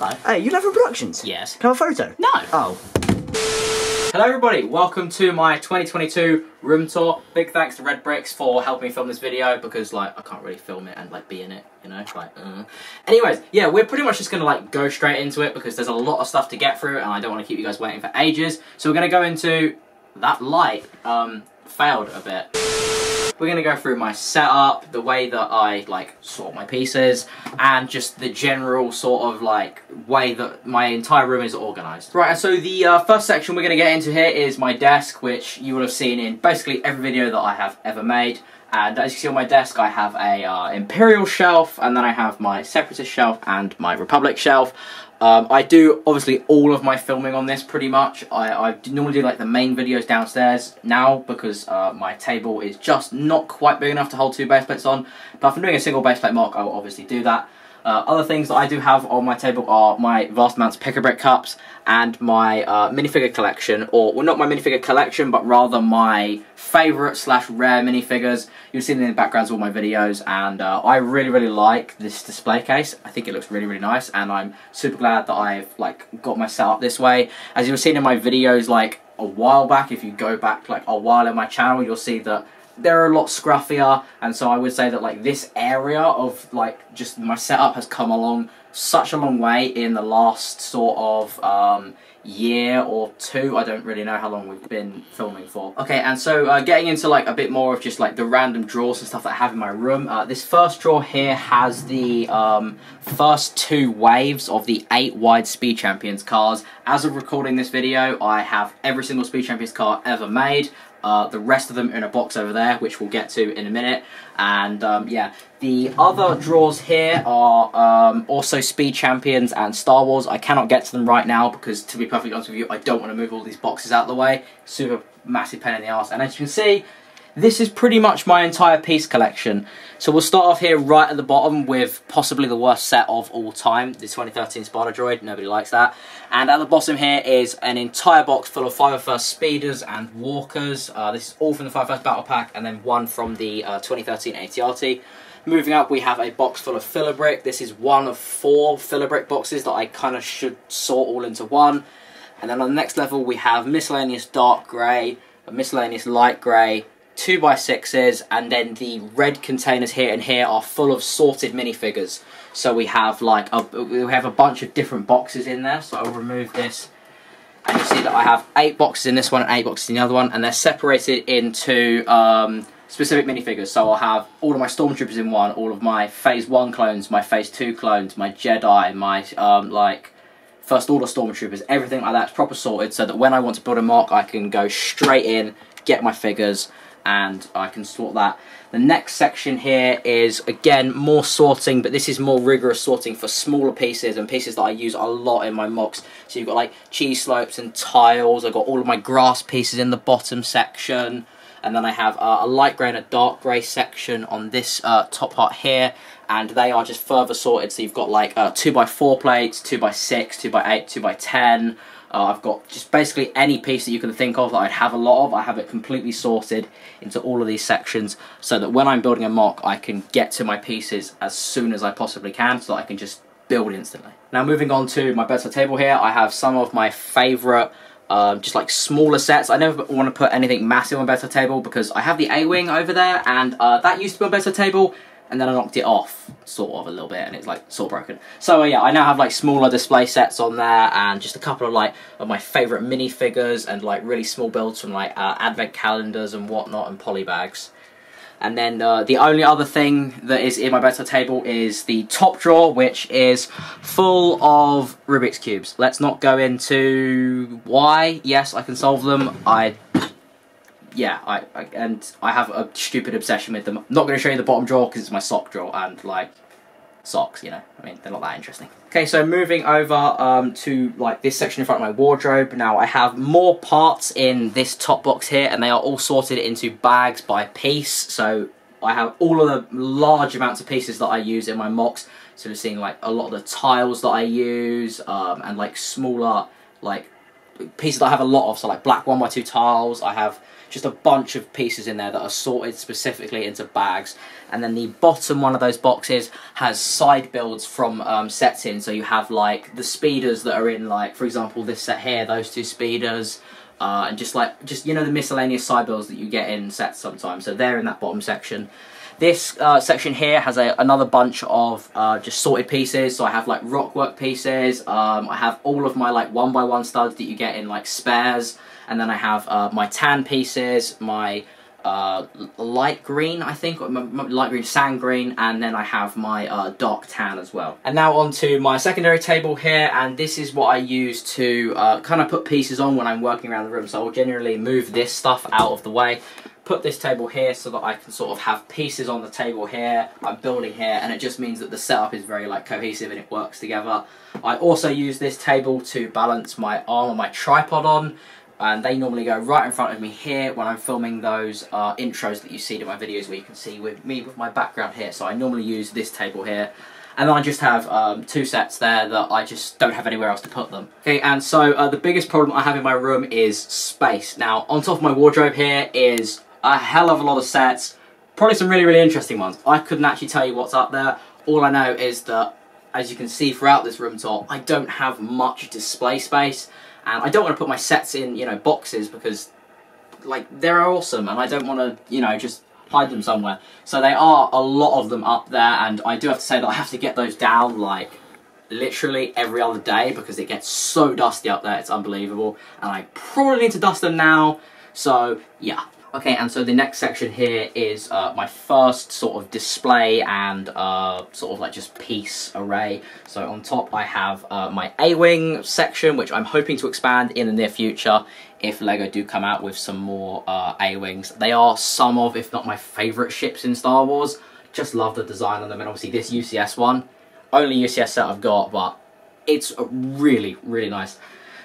Hello. Hey, Unilever Productions? Yes. Can I have a photo? No. Oh. Hello everybody, welcome to my 2022 room tour. Big thanks to Red Bricks for helping me film this video because like I can't really film it and like be in it, you know, like Anyways, yeah, we're pretty much just gonna like go straight into it because there's a lot of stuff to get through and I don't want to keep you guys waiting for ages. So we're gonna go into that light failed a bit. We're going to go through my setup, the way that I like sort my pieces, and just the general sort of like way that my entire room is organised. Right, and so the first section we're going to get into here is my desk, which you will have seen in basically every video that I have ever made. And as you see on my desk, I have a Imperial shelf, and then I have my Separatist shelf and my Republic shelf. I do, obviously, all of my filming on this, pretty much. I normally do, like, the main videos downstairs now, because my table is just not quite big enough to hold two base plates on. But if I'm doing a single base plate mock, I will obviously do that. Other things that I do have on my table are my vast amounts of Pick-a-Brick cups and my minifigure collection, or, well, not my minifigure collection, but rather my favourite / rare minifigures. You'll see them in the backgrounds of all my videos, and I really, really like this display case. I think it looks really, really nice, and I'm super glad that I've, like, got my setup this way. As you've seen in my videos, like, a while back, if you go back, like, a while in my channel, you'll see that they're a lot scruffier, and so I would say that like this area of like just my setup has come along such a long way in the last sort of year or two. I don't really know how long we've been filming for. Okay, and so getting into like a bit more of just like the random drawers and stuff that I have in my room. This first drawer here has the first two waves of the 8 wide Speed Champions cars. As of recording this video, I have every single Speed Champions car ever made. The rest of them are in a box over there, which we'll get to in a minute. And yeah, the other drawers here are also Speed Champions and Star Wars. I cannot get to them right now because, to be perfectly honest with you, I don't want to move all these boxes out of the way. Super massive pain in the arse. And as you can see, this is pretty much my entire piece collection. So we'll start off here right at the bottom with possibly the worst set of all time, the 2013 Sparta Droid. Nobody likes that. And at the bottom here is an entire box full of 501st Speeders and Walkers. This is all from the 501st Battle Pack, and then one from the 2013 AT-RT. Moving up, we have a box full of Filler-Brick. This is one of 4 Filler-Brick boxes that I kind of should sort all into one. And then on the next level, we have miscellaneous dark grey, a miscellaneous light grey, 2x6s, and then the red containers here and here are full of sorted minifigures. So we have like we have a bunch of different boxes in there. So I'll remove this, and you see that I have 8 boxes in this one and 8 boxes in the other one, and they're separated into specific minifigures. So I'll have all of my Stormtroopers in one, all of my Phase 1 clones, my Phase 2 clones, my Jedi, my like First Order Stormtroopers, everything like that's proper sorted, so that when I want to build a mock, I can go straight in, get my figures, and I can sort that. The next section here is, again, more sorting, but this is more rigorous sorting for smaller pieces and pieces that I use a lot in my mocks. So you've got like cheese slopes and tiles. I've got all of my grass pieces in the bottom section, and then I have a light grey and a dark grey section on this top part here, and they are just further sorted. So you've got like 2x4 plates, 2x6, 2x8, 2x10. I've got just basically any piece that you can think of that I'd have a lot of. I have it completely sorted into all of these sections so that when I'm building a mock, I can get to my pieces as soon as I possibly can, so that I can just build instantly. Now moving on to my bedside table here, I have some of my favourite just like smaller sets. I never want to put anything massive on bedside table because I have the A-Wing over there, and that used to be on bedside table, and then I knocked it off, sort of, a little bit, and it's like sort of broken. So yeah, I now have like smaller display sets on there, and just a couple of like of my favourite minifigures, and like really small builds from like advent calendars and whatnot, and poly bags. And then the only other thing that is in my bedside table is the top drawer, which is full of Rubik's Cubes. Let's not go into why. Yes, I can solve them. Yeah, I have a stupid obsession with them. I'm not going to show you the bottom drawer because it's my sock drawer, and like socks, you know, I mean, they're not that interesting. Okay, so moving over to like this section in front of my wardrobe. Now I have more parts in this top box here, and they are all sorted into bags by piece. So I have all of the large amounts of pieces that I use in my mocks. So we're seeing like a lot of the tiles that I use, and like smaller like pieces that I have a lot of, so like black 1x2 tiles. I have just a bunch of pieces in there that are sorted specifically into bags. And then the bottom one of those boxes has side builds from sets in. So you have like the speeders that are in, like, for example, this set here, those 2 speeders. And just you know, the miscellaneous side builds that you get in sets sometimes. So they're in that bottom section. This section here has another bunch of just sorted pieces. So I have like rockwork pieces. I have all of my like 1x1 studs that you get in like spares. And then I have my tan pieces, my light green, I think, or my light green, sand green, and then I have my dark tan as well. And now onto my secondary table here, and this is what I use to kind of put pieces on when I'm working around the room. So I'll generally move this stuff out of the way, put this table here so that I can sort of have pieces on the table here, I'm building here, and it just means that the setup is very like cohesive and it works together. I also use this table to balance my arm and my tripod on, and they normally go right in front of me here when I'm filming those intros that you see to my videos, where you can see with me with my background here. So I normally use this table here, and then I just have 2 sets there that I just don't have anywhere else to put them. Okay, and so the biggest problem I have in my room is space. Now, on top of my wardrobe here is a hell of a lot of sets, probably some really, really interesting ones. I couldn't actually tell you what's up there. All I know is that, as you can see throughout this room tour, I don't have much display space. And I don't want to put my sets in, you know, boxes, because, like, they're awesome, and I don't want to, you know, just hide them somewhere. So there are a lot of them up there, and I do have to say that I have to get those down, like, literally every other day, because it gets so dusty up there, it's unbelievable. And I probably need to dust them now, so, yeah. Okay, and so the next section here is my first sort of display and sort of like just piece array. So on top I have my A-Wing section, which I'm hoping to expand in the near future if LEGO do come out with some more A-Wings. They are some of, if not my favourite ships in Star Wars. Just love the design on them, and obviously this UCS one, only UCS set I've got, but it's really, really nice.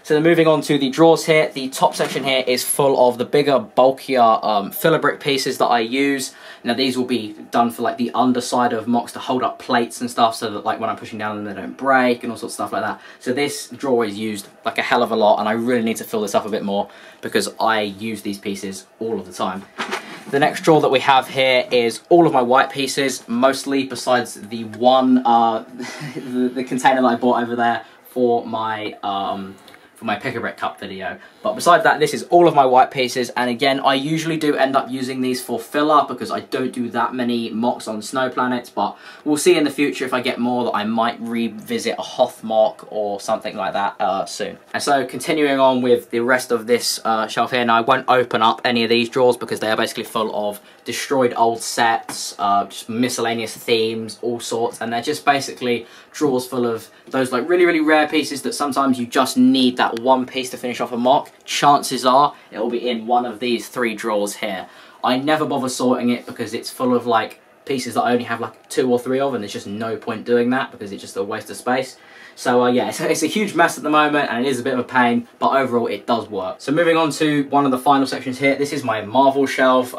So then moving on to the drawers here, the top section here is full of the bigger, bulkier filler brick pieces that I use. Now these will be done for like the underside of MOCs to hold up plates and stuff, so that like when I'm pushing down them they don't break and all sorts of stuff like that. So this drawer is used like a hell of a lot, and I really need to fill this up a bit more because I use these pieces all of the time. The next drawer that we have here is all of my white pieces, mostly, besides the one, the container that I bought over there for my Pick-a-Brick Cup video. But besides that, this is all of my white pieces, and again, I usually do end up using these for filler because I don't do that many MOCs on snow planets, but we'll see in the future if I get more that I might revisit a Hoth MOC or something like that soon. And so continuing on with the rest of this shelf here, now I won't open up any of these drawers because they are basically full of destroyed old sets, just miscellaneous themes, all sorts, and they're just basically drawers full of those like really, really rare pieces that sometimes you just need that one piece to finish off a MOC. Chances are it will be in one of these 3 drawers here. I never bother sorting it because it's full of like pieces that I only have like 2 or 3 of, and there's just no point doing that because it's just a waste of space. So yeah, it's a huge mess at the moment, and it is a bit of a pain, but overall it does work. So moving on to one of the final sections here, this is my Marvel shelf.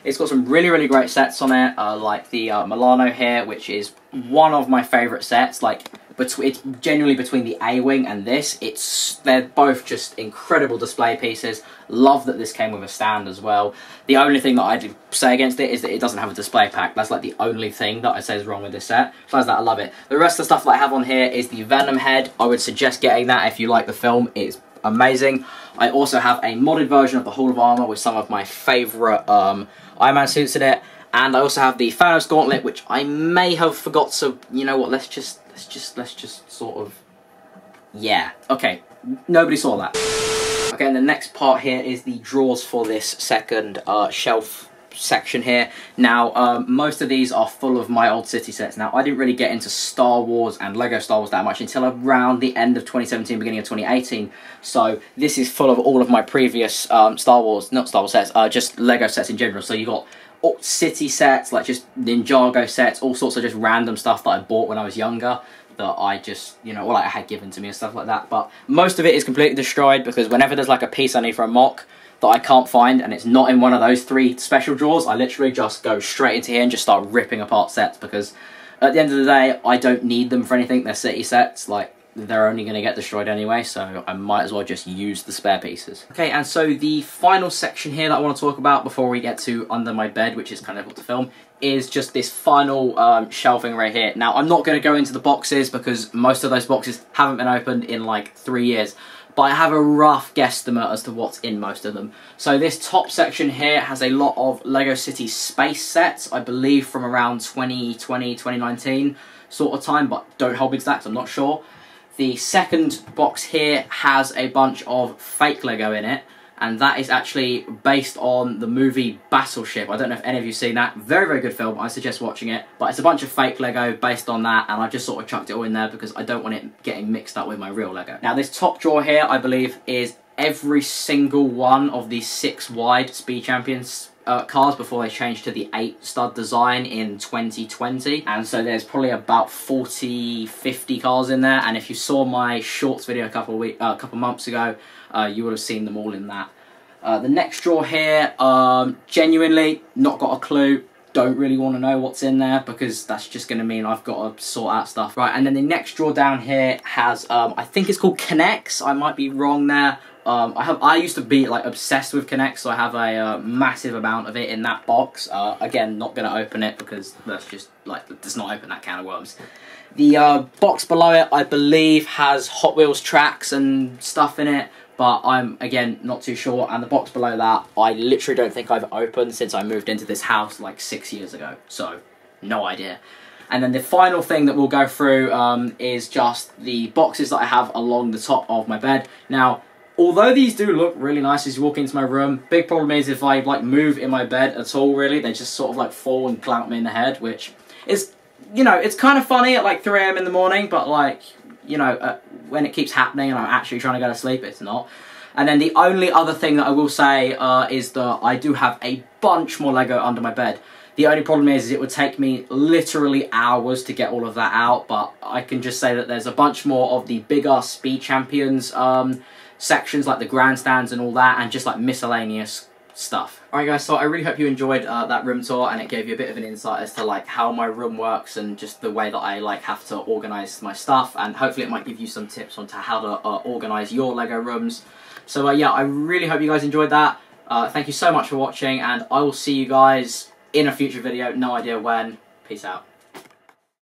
It's got some really, really great sets on it, like the Milano here, which is one of my favourite sets. Like, it's genuinely between the A-Wing and this. They're both just incredible display pieces. Love that this came with a stand as well. The only thing that I'd say against it is that it doesn't have a display pack. That's like the only thing that I say is wrong with this set. Besides that, I love it. The rest of the stuff that I have on here is the Venom head. I would suggest getting that if you like the film. It's amazing. I also have a modded version of the Hall of Armor with some of my favourite Iron Man suits in it. And I also have the Thanos Gauntlet, which I may have forgot, so you know what, let's just sort of, yeah, okay, nobody saw that. Okay, and the next part here is the drawers for this second shelf section here. Now, most of these are full of my old city sets. Now, I didn't really get into Star Wars and LEGO Star Wars that much until around the end of 2017, beginning of 2018. So this is full of all of my previous not Star Wars sets, just LEGO sets in general. So you got city sets, like just Ninjago sets, all sorts of just random stuff that I bought when I was younger that I just, you know, like I had given to me and stuff like that. But most of it is completely destroyed because whenever there's like a piece I need for a MOC that I can't find and it's not in one of those 3 special drawers, I literally just go straight into here and just start ripping apart sets, because at the end of the day, I don't need them for anything. They're city sets. Like, they're only going to get destroyed anyway, so I might as well just use the spare pieces. Okay, and so the final section here that I want to talk about before we get to under my bed, which is kind of what to film, is just this final shelving right here. Now, I'm not going to go into the boxes because most of those boxes haven't been opened in like 3 years, but I have a rough guesstimate as to what's in most of them. So this top section here has a lot of LEGO City Space sets, I believe from around 2020, 2019 sort of time, but don't hold me to that 'cause I'm not sure. The second box here has a bunch of fake Lego in it, and that is actually based on the movie Battleship. I don't know if any of you have seen that. Very, very good film. I suggest watching it. But it's a bunch of fake Lego based on that, and I've just sort of chucked it all in there because I don't want it getting mixed up with my real Lego. Now, this top drawer here, I believe, is every single one of the 6 wide Speed Champions cars before they changed to the 8 stud design in 2020, and so there's probably about 40-50 cars in there, and if you saw my shorts video a couple months ago, you would have seen them all in that. The next drawer here, genuinely not got a clue, don't really want to know what's in there because that's just going to mean I've got to sort out stuff. Right, and then the next drawer down here has, I think it's called K'NEX, I might be wrong there. I used to be like obsessed with K'NEX, so I have a massive amount of it in that box. Again, not going to open it because that's just like, let's not open that can of worms. The box below it, I believe, has Hot Wheels tracks and stuff in it, but I'm, again, not too sure. And the box below that, I literally don't think I've opened since I moved into this house like 6 years ago, so no idea. And then the final thing that we'll go through is just the boxes that I have along the top of my bed. Now, although these do look really nice as you walk into my room, big problem is if I like move in my bed at all, really, they just sort of like fall and clout me in the head, which is, you know, it's kind of funny at like 3 AM in the morning, but like, you know, when it keeps happening and I'm actually trying to go to sleep, it's not. And then the only other thing that I will say is that I do have a bunch more Lego under my bed. The only problem is it would take me literally hours to get all of that out, but I can just say that there's a bunch more of the bigger Speed Champions sections, like the grandstands and all that, and just like miscellaneous stuff. Alright guys, so I really hope you enjoyed that room tour, and it gave you a bit of an insight as to like how my room works and just the way that I like have to organise my stuff, and hopefully it might give you some tips on how to organise your Lego rooms. So yeah, I really hope you guys enjoyed that. Thank you so much for watching, and I will see you guys in a future video, no idea when. Peace out.